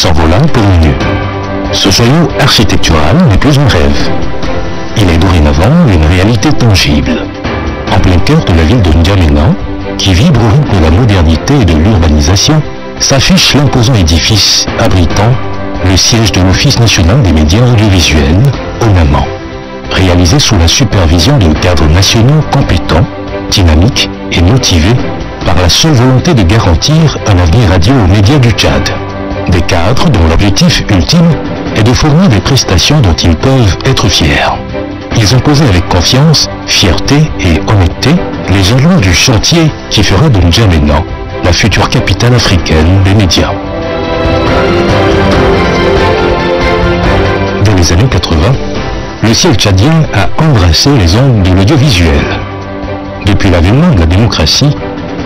s'envolant pour une nue. Ce joyau architectural n'est plus un rêve. Il est dorénavant une réalité tangible. En plein cœur de la ville de N'Djamena, qui vibre au rythme de la modernité et de l'urbanisation, s'affiche l'imposant édifice abritant le siège de l'Office national des médias audiovisuels, ONAMA, réalisé sous la supervision de cadres nationaux compétents, dynamiques et motivés par la seule volonté de garantir un avenir radio aux médias du Tchad. Des cadres dont l'objectif ultime est de fournir des prestations dont ils peuvent être fiers. Ils ont posé avec confiance, fierté et honnêteté les jalons du chantier qui fera de N'Djamena la future capitale africaine des médias. Dans les années 80, le ciel tchadien a embrassé les ondes de l'audiovisuel. Depuis l'avènement de la démocratie,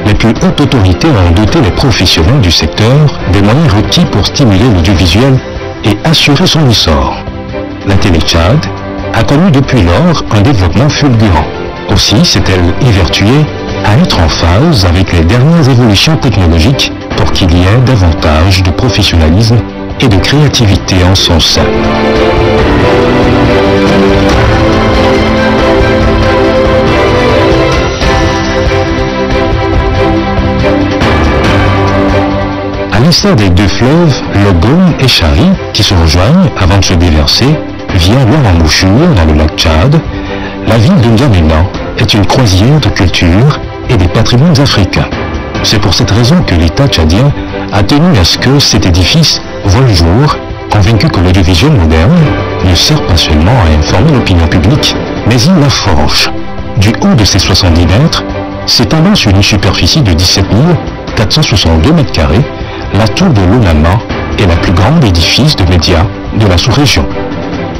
les plus hautes autorités ont doté les professionnels du secteur des moyens requis pour stimuler l'audiovisuel et assurer son essor. La télé Tchad a connu depuis lors un développement fulgurant. Aussi s'est-elle évertuée à être en phase avec les dernières évolutions technologiques pour qu'il y ait davantage de professionnalisme et de créativité en son sein. À l'instar des deux fleuves, Logone et Chari, qui se rejoignent avant de se déverser via leur embouchure dans le lac Tchad, la ville de N'Djamena est une croisière de culture et des patrimoines africains. C'est pour cette raison que l'État tchadien a tenu à ce que cet édifice voie le jour, convaincu que l'audiovisuel moderne ne sert pas seulement à informer l'opinion publique, mais il la forge. Du haut de ses 70 mètres, s'étendant sur une superficie de 17 462 mètres carrés, la tour de l'ONAMA est la plus grande édifice de médias de la sous-région.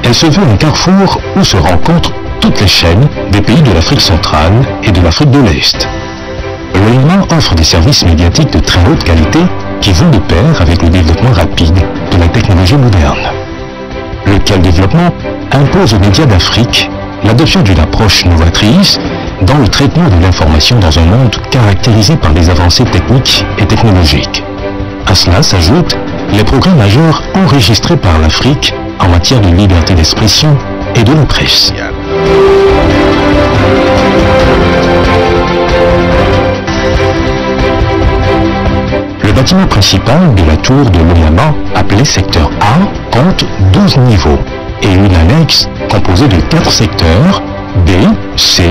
Elle se veut un carrefour où se rencontrent toutes les chaînes des pays de l'Afrique centrale et de l'Afrique de l'Est. L'ONAMA offre des services médiatiques de très haute qualité qui vont de pair avec le développement rapide de la technologie moderne. Lequel développement impose aux médias d'Afrique l'adoption d'une approche novatrice dans le traitement de l'information dans un monde caractérisé par des avancées techniques et technologiques. À cela s'ajoutent les progrès majeurs enregistrés par l'Afrique en matière de liberté d'expression et de la presse. Le bâtiment principal de la tour de l'ONAMA, appelé secteur A, compte 12 niveaux et une annexe composée de 4 secteurs B, C,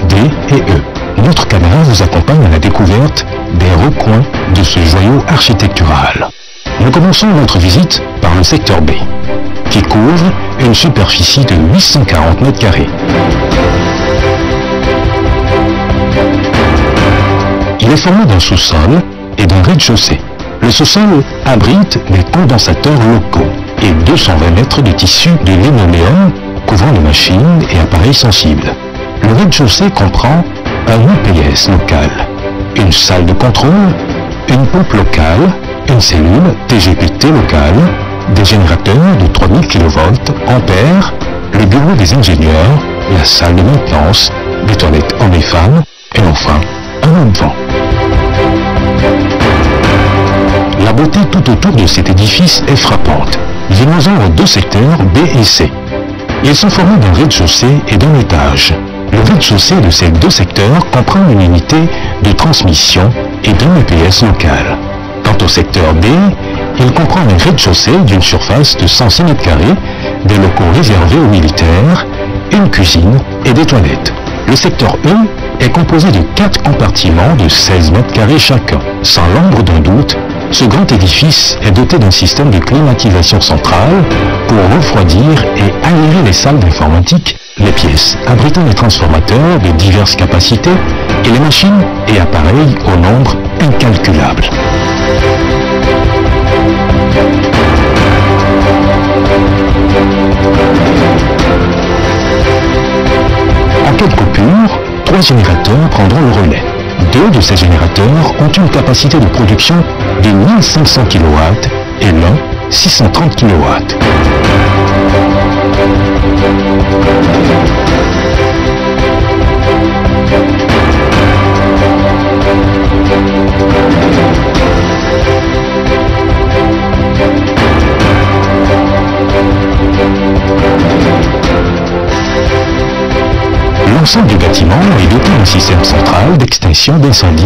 D et E. Notre caméra vous accompagne à la découverte des recoins de ce joyau architectural. Nous commençons notre visite par le secteur B, qui couvre une superficie de 840 mètres carrés. Il est formé d'un sous-sol et d'un rez-de-chaussée. Le sous-sol abrite des condensateurs locaux et 220 mètres de tissu de linoléum couvrant les machines et appareils sensibles. Le rez-de-chaussée comprend un UPS local, une salle de contrôle, une pompe locale, une cellule TGPT locale, des générateurs de 3000 kV ampères, le bureau des ingénieurs, la salle de maintenance, des toilettes hommes et femmes, et enfin un homme-vent. La beauté tout autour de cet édifice est frappante. Venons-en aux deux secteurs B et C. Ils sont formés d'un rez-de-chaussée et d'un étage. Le rez-de-chaussée de ces deux secteurs comprend une unité de transmission et d'un EPS local. Quant au secteur D, il comprend un rez-de-chaussée d'une surface de 106 mètres carrés, des locaux réservés aux militaires, une cuisine et des toilettes. Le secteur E est composé de 4 compartiments de 16 mètres carrés chacun. Sans l'ombre d'un doute, ce grand édifice est doté d'un système de climatisation centrale pour refroidir et aérer les salles d'informatique, les pièces abritant les transformateurs de diverses capacités et les machines et appareils au nombre incalculable. En quelques coupures, 3 générateurs prendront le relais. 2 de ces générateurs ont une capacité de production de 1500 kW et l'un 630 kW. L'ensemble du bâtiment est doté d'un système central d'extinction d'incendie,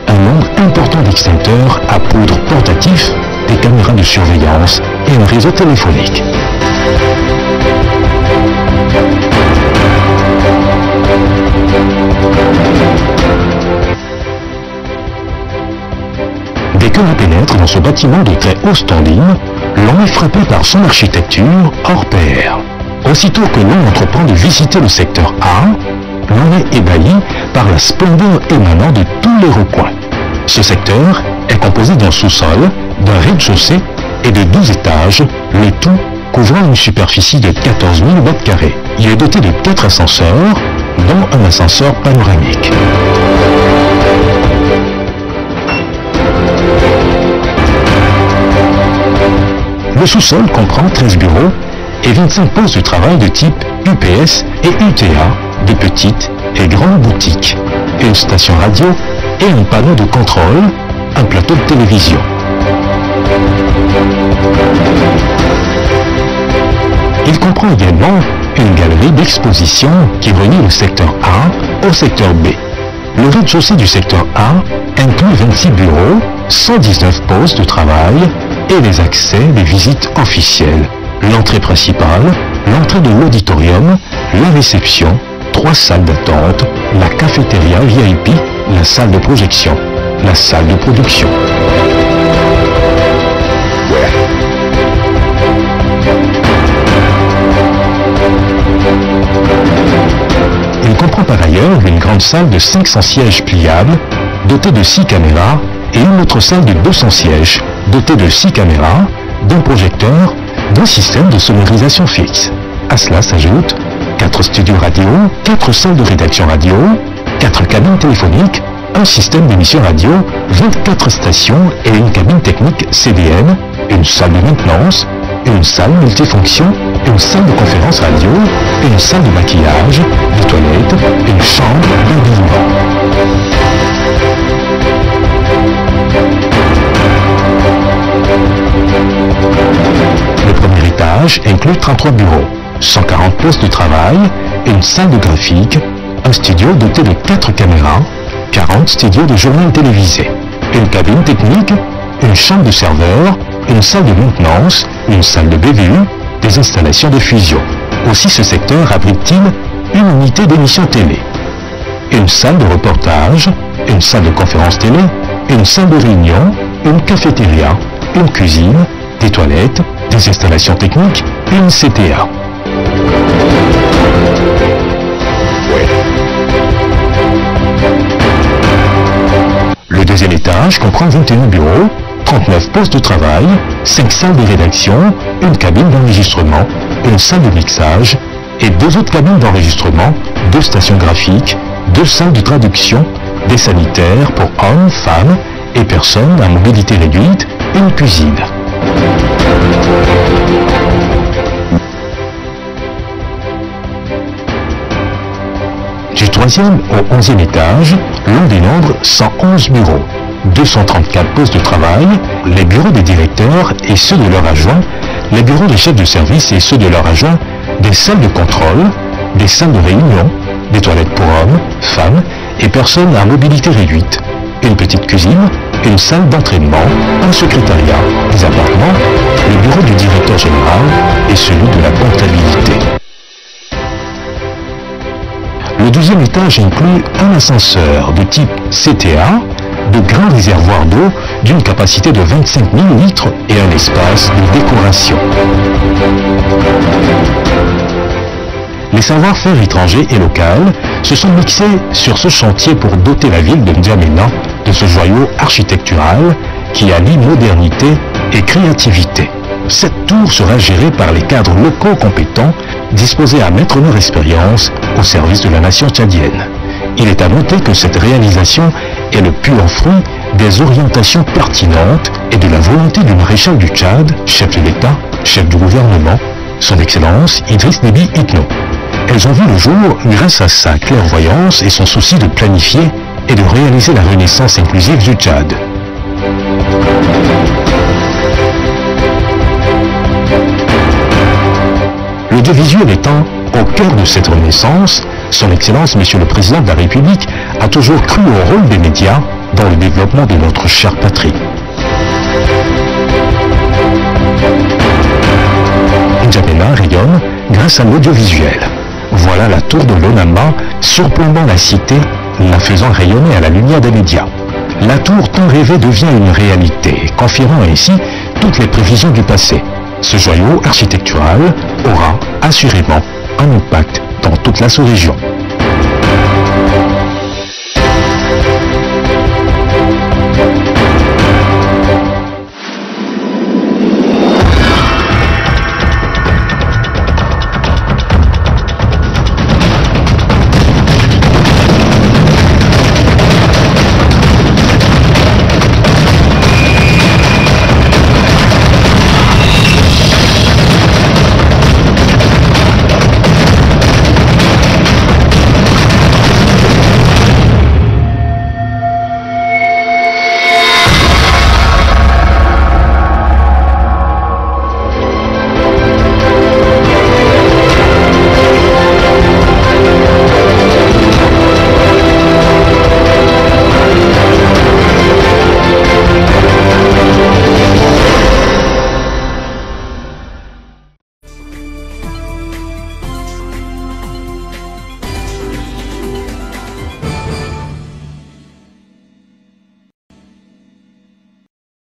un nombre important d'extincteurs à poudre portatifs, des caméras de surveillance et un réseau téléphonique. Dès que l'on pénètre dans ce bâtiment de très haut standing, l'on est frappé par son architecture hors pair. Aussitôt que l'on entreprend de visiter le secteur A, l'on est ébahi par la splendeur émanant de tous les recoins. Ce secteur est composé d'un sous-sol, d'un rez-de-chaussée et de 12 étages, le tout couvrant une superficie de 14 000 m². Il est doté de 4 ascenseurs, dont un ascenseur panoramique. Le sous-sol comprend 13 bureaux et 25 postes de travail de type UPS et UTA, de petites et grandes boutiques, une station radio et un panneau de contrôle, un plateau de télévision. Il comprend également une galerie d'exposition qui relie le secteur A au secteur B. Le rez-de-chaussée du secteur A inclut 26 bureaux, 119 postes de travail et les accès des visites officielles. L'entrée principale, l'entrée de l'auditorium, la réception, 3 salles d'attente, la cafétéria VIP, la salle de projection, la salle de production. Il comprend par ailleurs une grande salle de 500 sièges pliables, dotée de 6 caméras, et une autre salle de 200 sièges, dotée de 6 caméras, d'un projecteur, d'un système de sonorisation fixe. À cela s'ajoutent 4 studios radio, 4 salles de rédaction radio, 4 cabines téléphoniques, un système d'émission radio, 24 stations et une cabine technique CDN, une salle de maintenance, une salle multifonction, une salle de conférence radio, une salle de maquillage, des toilettes, une chambre d'habillement. Le premier étage inclut 33 bureaux, 140 postes de travail, une salle de graphique, un studio doté de 4 caméras, 40 studios de journal télévisé, une cabine technique, une chambre de serveur, une salle de maintenance, une salle de BVU, des installations de fusion. Aussi ce secteur abrite-t-il une unité d'émission télé, une salle de reportage, une salle de conférence télé, une salle de réunion, une cafétéria, une cuisine, des toilettes, des installations techniques, une CTA. Le deuxième étage comprend 21 bureaux, 39 postes de travail, 5 salles de rédaction, une cabine d'enregistrement, une salle de mixage et 2 autres cabines d'enregistrement, 2 stations graphiques, 2 salles de traduction, des sanitaires pour hommes, femmes et personnes à mobilité réduite, une cuisine. Du 3e au 11e étage, l'on dénombre 111 bureaux, 234 postes de travail, les bureaux des directeurs et ceux de leurs adjoints, les bureaux des chefs de service et ceux de leurs adjoints, des salles de contrôle, des salles de réunion, des toilettes pour hommes, femmes et personnes à mobilité réduite, une petite cuisine, une salle d'entraînement, un secrétariat, des appartements, le bureau du directeur général et celui de la comptabilité. Le 12e étage inclut un ascenseur de type CTA, de grands réservoirs d'eau d'une capacité de 25 000 litres et un espace de décoration. Les savoir-faire étrangers et locaux se sont mixés sur ce chantier pour doter la ville de N'Djamena de ce joyau architectural qui allie modernité et créativité. Cette tour sera gérée par les cadres locaux compétents disposés à mettre leur expérience au service de la nation tchadienne. Il est à noter que cette réalisation est le pur fruit des orientations pertinentes et de la volonté du maréchal du Tchad, chef de l'État, chef du gouvernement, son Excellence Idriss Déby Itno. Elles ont vu le jour grâce à sa clairvoyance et son souci de planifier et de réaliser la renaissance inclusive du Tchad. L'audiovisuel étant au cœur de cette renaissance, Son Excellence, Monsieur le Président de la République, a toujours cru au rôle des médias dans le développement de notre chère patrie. N'Djamena rayonne grâce à l'audiovisuel. Voilà la tour de l'Onamba surplombant la cité, la faisant rayonner à la lumière des médias. La tour tant rêvée devient une réalité, confirmant ainsi toutes les prévisions du passé. Ce joyau architectural aura assurément un impact dans toute la sous-région.